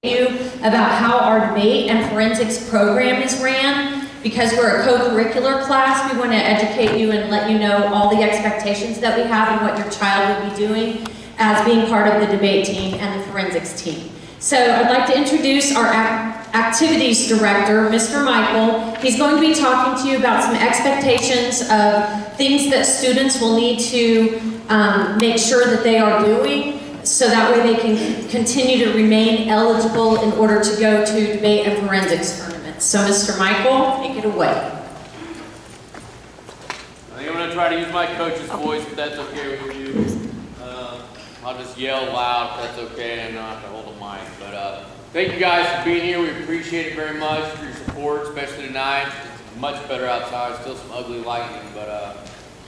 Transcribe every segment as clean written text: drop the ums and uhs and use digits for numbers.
you about how our debate and forensics program is ran. Because we're a co-curricular class, we want to educate you and let you know all the expectations that we have and what your child will be doing as being part of the debate team and the forensics team. So I'd like to introduce our activities director, Mr. Michael. He's going to be talking to you about some expectations of things that students will need to make sure that they are doing, so that way they can continue to remain eligible in order to go to debate and forensics tournaments. So Mr. Michael, take it away. I think I'm going to try to use my coach's voice, if that's okay with you. I'll just yell loud if that's okay, and not have to hold a mic. But thank you guys for being here. We appreciate it very much for your support, especially tonight. It's much better outside. Still some ugly lightning, but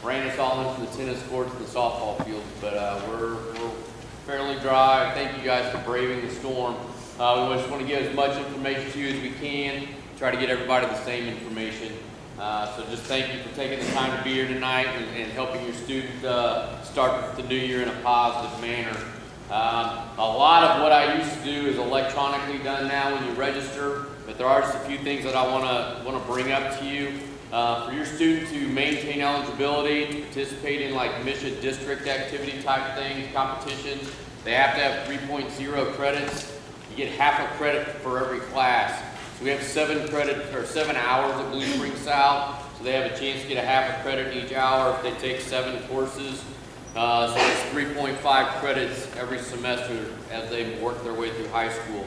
ran us all into the tennis courts and the softball fields. But we're fairly dry. Thank you guys for braving the storm. We just want to get as much information to you as we can. Try to get everybody the same information. So just thank you for taking the time to be here tonight and helping your student start the new year in a positive manner. A lot of what I used to do is electronically done now when you register, but there are just a few things that I want to bring up to you. For your student to maintain eligibility to participate in like MSHSAA district activity type things, competitions, they have to have 3.0 credits. You get half a credit for every class. So we have 7 hours at Blue Spring South, so they have a chance to get a half a credit each hour if they take 7 courses. So it's 3.5 credits every semester as they work their way through high school.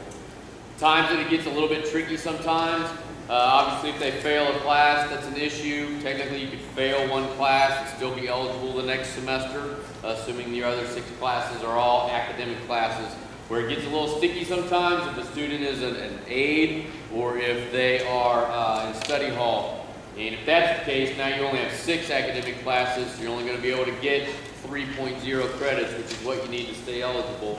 Times that it gets a little bit tricky sometimes. Obviously, if they fail a class, that's an issue. Technically, you could fail one class and still be eligible the next semester, assuming the other 6 classes are all academic classes. Where it gets a little sticky sometimes if the student is an aide or if they are in study hall. And if that's the case, now you only have 6 academic classes, so you're only going to be able to get 3.0 credits, which is what you need to stay eligible.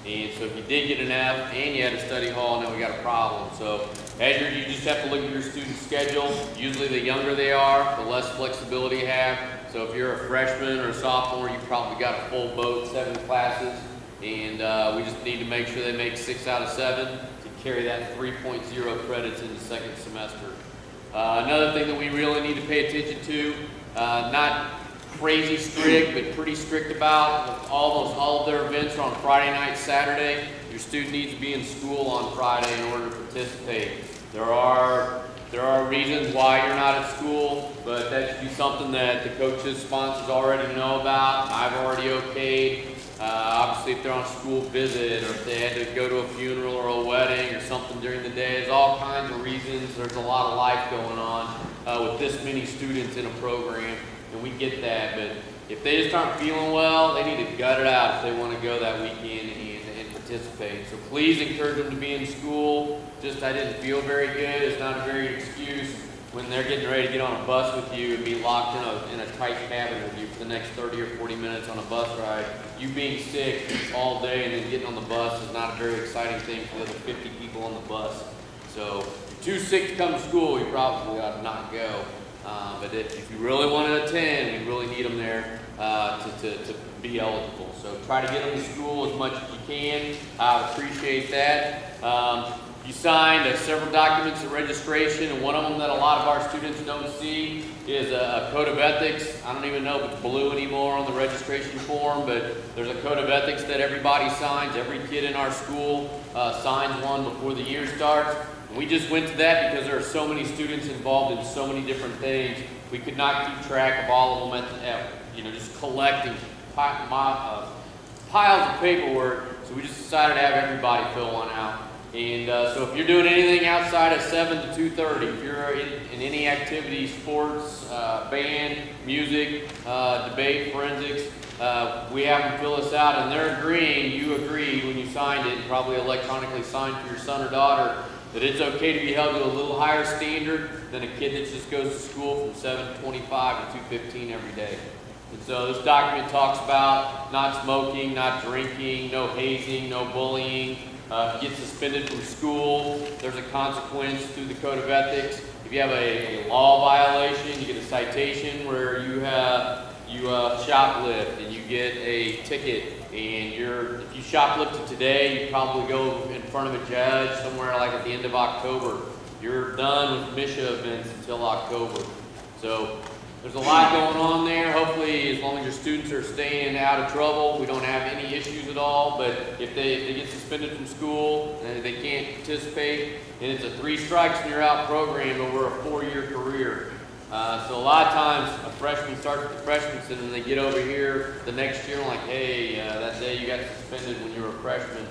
And so if you did get an F and you had a study hall, now we got a problem. So you just have to look at your student's schedule. Usually the younger they are, the less flexibility you have. So if you're a freshman or a sophomore, you probably got a full boat, 7 classes. And we just need to make sure they make 6 out of 7 to carry that 3.0 credits in the second semester. Another thing that we really need to pay attention to, not crazy strict, but pretty strict about, almost all of their events are on Friday night, Saturday. Your student needs to be in school on Friday in order to participate. There are reasons why you're not at school, but that should be something that the coaches, sponsors already know about. I've already okayed. Obviously, if they're on school visit or if they had to go to a funeral or a wedding or something during the day, there's all kinds of reasons. There's a lot of life going on with this many students in a program, and we get that. But if they just aren't feeling well, they need to gut it out if they want to go that weekend and participate. So please encourage them to be in school. Just I didn't feel very good. It's not a very excuse when they're getting ready to get on a bus with you and be locked in a tight cabin with you for the next 30 or 40 minutes on a bus ride. You being sick all day and then getting on the bus is not a very exciting thing for the other 50 people on the bus. So if you're too sick to come to school, you probably ought to not go. But if you really want to attend, you really need them there to be eligible. So try to get them to school as much as you can. I appreciate that. You signed several documents of registration, and one of them that a lot of our students don't see is a code of ethics. I don't even know if it's blue anymore on the registration form, but there's a code of ethics that everybody signs. Every kid in our school signs one before the year starts. And we just went to that because there are so many students involved in so many different things. We could not keep track of all of them just collecting piles of paperwork. So we just decided to have everybody fill one out. And so if you're doing anything outside of 7 to 2:30, if you're in any activity, sports, band, music, debate, forensics, we have them fill this out, and they're agreeing, you agreed when you signed it, and probably electronically signed for your son or daughter, that it's okay to be held to a little higher standard than a kid that just goes to school from 7:25 to 2:15 every day. And so this document talks about not smoking, not drinking, no hazing, no bullying. If you get suspended from school, there's a consequence through the Code of Ethics. If you have a law violation, you get a citation where you shoplift and you get a ticket and if you shoplifted today, you probably go in front of a judge somewhere like at the end of October. You're done with MSHSAA events until October. So there's a lot going on there. Hopefully, as long as your students are staying out of trouble, we don't have any issues at all. But if they get suspended from school and they can't participate, then it's a 3 strikes and you're out program over a 4-year career. So a lot of times a freshman starts at the freshman center and they get over here the next year and like, hey, that day you got suspended when you were a freshman.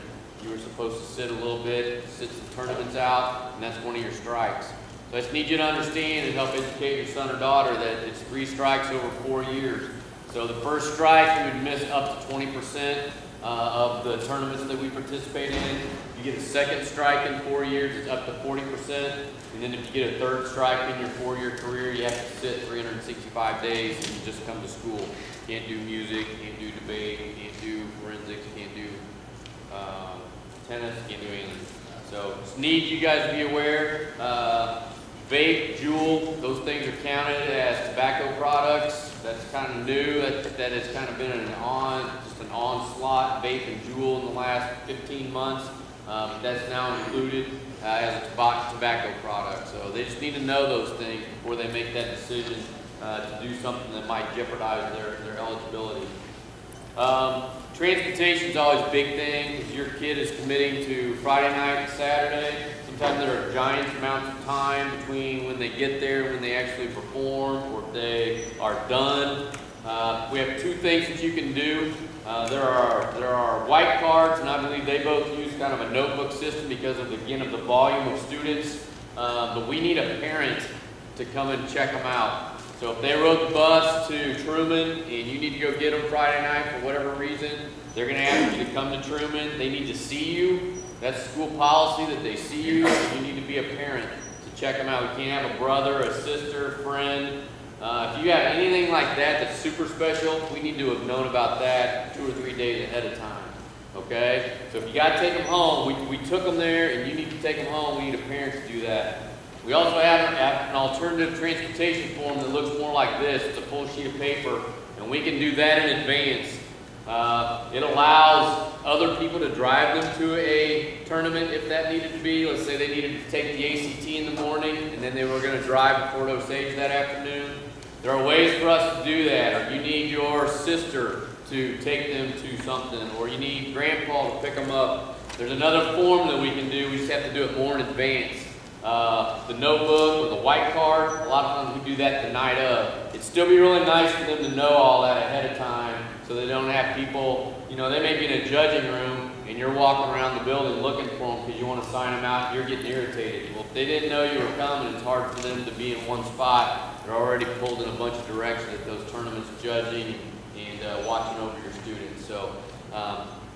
You were supposed to sit a little bit, sit some tournaments out, and that's one of your strikes. So I just need you to understand and help educate your son or daughter that it's 3 strikes over 4 years. So the first strike, you would miss up to 20% of the tournaments that we participate in. If you get a second strike in 4 years, it's up to 40%. And then if you get a third strike in your 4-year career, you have to sit 365 days and you just come to school. Can't do music, can't do debate, can't do forensics, can't do tennis, can't do anything. So just need you guys to be aware. Vape, Juul, those things are counted as tobacco products. That's kind of new. That has kind of been an onslaught, vape and Juul in the last 15 months. That's now included as a tobacco product. So they just need to know those things before they make that decision to do something that might jeopardize their eligibility. Transportation is always a big thing. If your kid is committing to Friday night and Saturday, sometimes there are giant amounts of time between when they get there and when they actually perform or if they are done. We have 2 things that you can do. There are white cards, and I believe they both use kind of a notebook system because of, again, of the volume of students. But we need a parent to come and check them out. So if they rode the bus to Truman and you need to go get them Friday night for whatever reason, they're going to ask you to come to Truman. They need to see you. That's school policy that they see you. You need to be a parent to check them out. We can't have a brother, a sister, friend. If you have anything like that that's super special, we need to have known about that 2 or 3 days ahead of time. Okay? So if you got to take them home, we took them there and you need to take them home. We need a parent to do that. We also have an alternative transportation form that looks more like this. It's a full sheet of paper, and we can do that in advance. It allows other people to drive them to a tournament if that needed to be. Let's say they needed to take the ACT in the morning, and then they were going to drive to Fort Osage that afternoon. There are ways for us to do that, or you need your sister to take them to something, or you need grandpa to pick them up. There's another form that we can do. We just have to do it more in advance. The notebook or the white card, a lot of times we do that the night of. It'd still be really nice for them to know all that ahead of time so they don't have people, they may be in a judging room and you're walking around the building looking for them because you want to sign them out and you're getting irritated. Well, if they didn't know you were coming, it's hard for them to be in one spot. They're already pulled in a bunch of directions at those tournaments, judging and watching over your students. So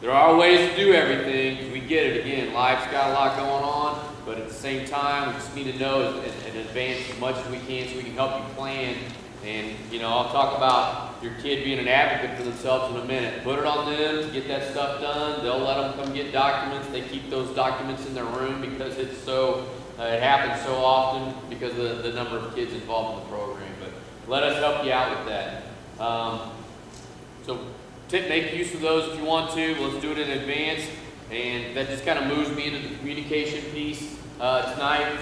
there are ways to do everything. We get it. Again, life's got a lot going on. But at the same time, we just need to know in advance as much as we can so we can help you plan. And, I'll talk about your kid being an advocate for themselves in a minute. Put it on them to get that stuff done. They'll let them come get documents. They keep those documents in their room because it happens so often because of the number of kids involved in the program. But let us help you out with that. So make use of those if you want to. Let's do it in advance. And that just kind of moves me into the communication piece tonight.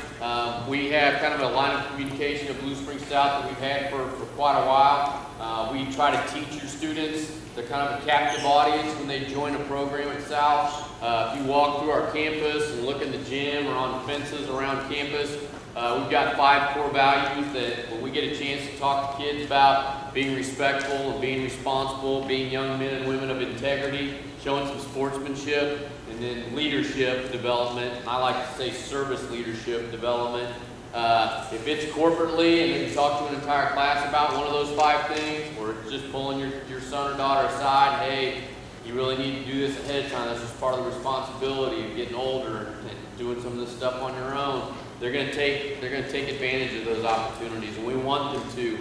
We have kind of a line of communication at Blue Springs South that we've had for quite a while. We try to teach your students. They're kind of a captive audience when they join a program at South. If you walk through our campus and look in the gym or on fences around campus, we've got 5 core values that when we get a chance to talk to kids about being respectful and being responsible, being young men and women of integrity, showing some sportsmanship, and then leadership development. I like to say service leadership development. If it's corporately and then you talk to an entire class about one of those 5 things, or it's just pulling your son or daughter aside, hey, you really need to do this ahead of time. That's just part of the responsibility of getting older and doing some of this stuff on your own. They're going to take advantage of those opportunities, and we want them to.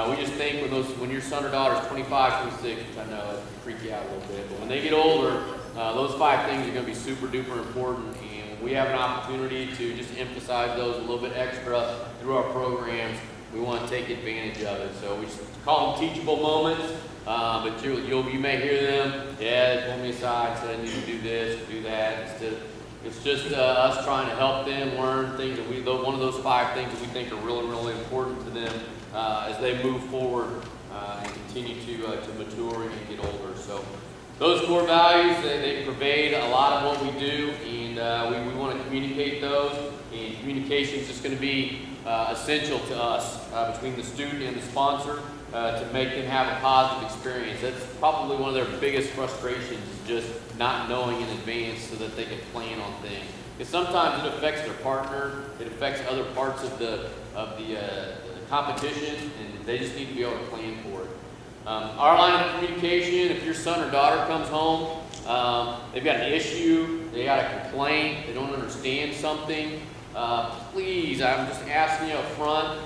We just think when your son or daughter is 25, 26, which I know it freak you out a little bit, but when they get older, those 5 things are going to be super duper important, and we have an opportunity to just emphasize those a little bit extra through our programs. we want to take advantage of it. So we just call them teachable moments, but you may hear them, yeah, they pulled me aside, said I need to do this, or do that. It's just us trying to help them learn things that one of those 5 things that we think are really, really important to them as they move forward and continue to mature and get older. So those core values, they pervade a lot of what we do, and we want to communicate those. And communication is just going to be essential to us between the student and the sponsor to make them have a positive experience. That's probably one of their biggest frustrations, is just not knowing in advance so that they can plan on things. Because sometimes it affects their partner, it affects other parts of the competition, and they just need to be able to plan for it. Our line of communication, if your son or daughter comes home, they've got an issue, they got a complaint, they don't understand something, please, I'm just asking you up front,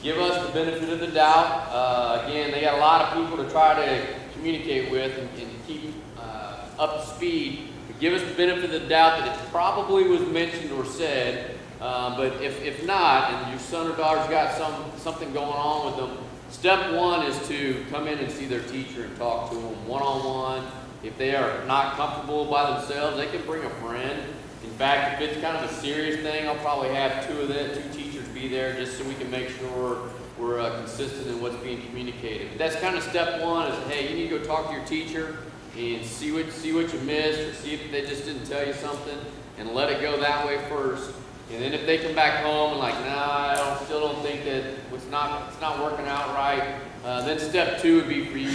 give us the benefit of the doubt. Again, they got a lot of people to try to communicate with and keep up to speed. But give us the benefit of the doubt that it probably was mentioned or said. But if not, and your son or daughter's got something going on with them, step 1 is to come in and see their teacher and talk to them one-on-one. If they are not comfortable by themselves, they can bring a friend. In fact, if it's kind of a serious thing, I'll probably have 2 teachers be there just so we can make sure we're consistent in what's being communicated. But that's kind of step 1 is, hey, you need to go talk to your teacher and see what you missed, or see if they just didn't tell you something, and let it go that way first. And then if they come back home and like, nah, I still don't think that it's not working out right, then step 2 would be for you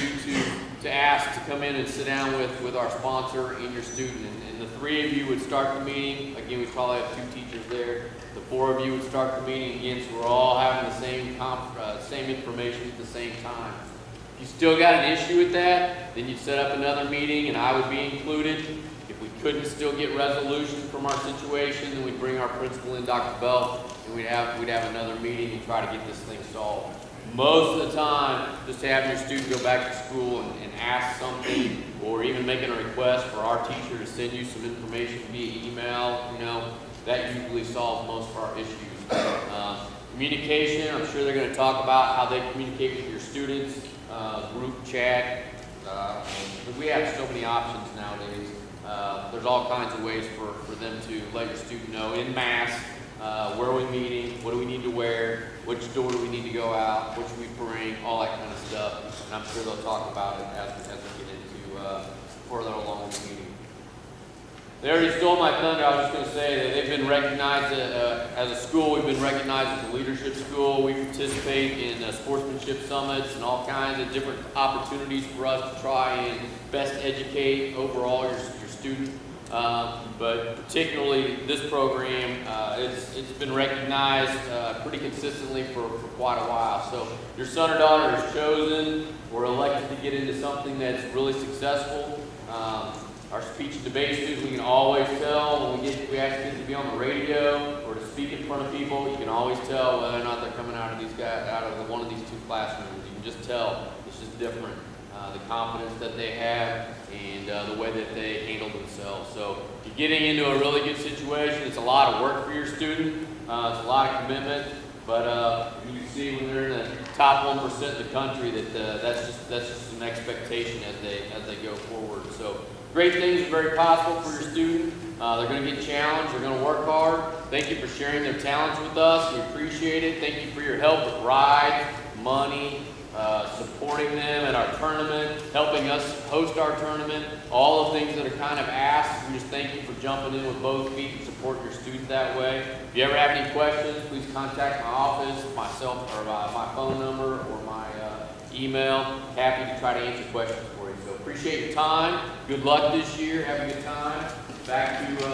to ask to come in and sit down with our sponsor and your student. And the 3 of you would start the meeting. Again, we probably have 2 teachers there. The 4 of you would start the meeting again, so we're all having the same information at the same time. If you still got an issue with that, then you'd set up another meeting and I would be included. If we couldn't still get resolution from our situation, then we'd bring our principal in, Dr. Bell, and we'd have another meeting and try to get this thing solved. Most of the time, just having your student go back to school and ask something, or even making a request for our teacher to send you some information via email, that usually solves most of our issues. Communication, I'm sure they're going to talk about how they communicate with your students, group chat. We have so many options nowadays. There's all kinds of ways for them to let your student know in mass where are we meeting, what do we need to wear, which door do we need to go out, what should we bring, all that kind of stuff. And I'm sure they'll talk about it as we get into further along in the meeting. They already stole my thunder. I was just going to say that they've been recognized as a school. We've been recognized as a leadership school. We participate in sportsmanship summits and all kinds of different opportunities for us to try and best educate overall your student. But particularly this program, it's been recognized pretty consistently for quite a while. So your son or daughter is chosen or elected to get into something that's really successful. Our speech and debate students, we can always tell when we ask kids to be on the radio or to speak in front of people, you can always tell whether or not they're coming out of one of these 2 classrooms. You can just tell it's just different. The confidence that they have and the way that they handle themselves. So you're getting into a really good situation. It's a lot of work for your student. It's a lot of commitment. But you can see when they're in the top 1% of the country that that's just an expectation as they go forward. So great things are very possible for your student. They're going to get challenged. They're going to work hard. Thank you for sharing their talents with us. We appreciate it. Thank you for your help with rides, money, supporting them at our tournament, helping us host our tournament, all the things that are kind of asked. We just thank you for jumping in with both feet and support your student that way. If you ever have any questions, please contact my office, myself, or my phone number or my email. Happy to try to answer questions for you. So appreciate your time. Good luck this year. Have a good time. Back to